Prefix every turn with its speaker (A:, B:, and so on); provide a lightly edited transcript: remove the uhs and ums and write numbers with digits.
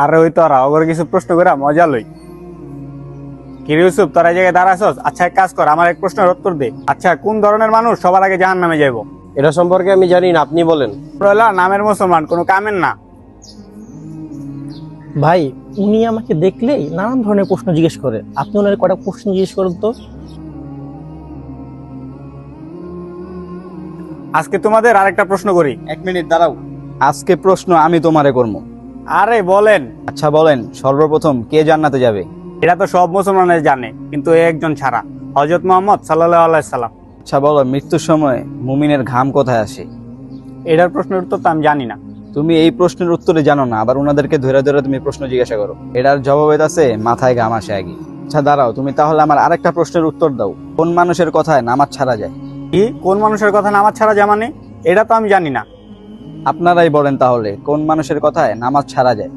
A: আর ওই তোরা ওগর কিছু প্রশ্ন করে মজা লই। কি রে ইউসুফ, তোরা এই জায়গায় দাঁড়াছস? আচ্ছা এক কাজ কর, আমার এক প্রশ্নের উত্তর দে। আচ্ছা, কোন ধরনের মানুষ সবার আগে জাহান্নামে যাইবো?
B: এটা সম্পর্কে আমি জানি না, আপনি বলেন।
A: রইলা নামের মুসলমান, কোনো কামের না।
C: ভাই, উনি আমাকে দেখলেই নানান ধরনের প্রশ্ন জিজ্ঞেস করে, আপনি ওনার কটা প্রশ্ন জিজ্ঞেস করুন তো।
A: আজকে তোমাদের আরেকটা প্রশ্ন করি।
D: 1 মিনিট দাঁড়াও, আজকে প্রশ্ন আমি তোমারে করবো।
A: আরে বলেন।
D: আচ্ছা বলেন, সর্বপ্রথম কে জান্নাতে যাবে?
A: এটা তো সব মুসলমানের জানে, কিন্তু এ একজন ছাড়া, হযরত মুহাম্মদ সাল্লাল্লাহু আলাইহি সাল্লাম।
D: আচ্ছা বলো, মৃত্যুর সময় মুমিনের ঘাম কোথায় আসে?
A: এটার প্রশ্নের উত্তর তো আমি জানি না।
D: তুমি এই প্রশ্নের উত্তরে জানো না, আবার ওনাদেরকে ধরে ধরে তুমি প্রশ্ন জিজ্ঞাসা করো। এটার জবাবে আছে মাথায় ঘাম আসে আগে। আচ্ছা দাঁড়াও, তুমি তাহলে আমার আরেকটা প্রশ্নের উত্তর দাও। কোন মানুষের কথায় নামাজ ছাড়া যায়?
A: কি, কোন মানুষের কথা নামাজ ছাড়া যায় মানে? এটা তো আমি জানি না।
D: আপনারাই বলেন তাহলে, কোন মানুষের কথায় নামাজ ছাড়া যায়?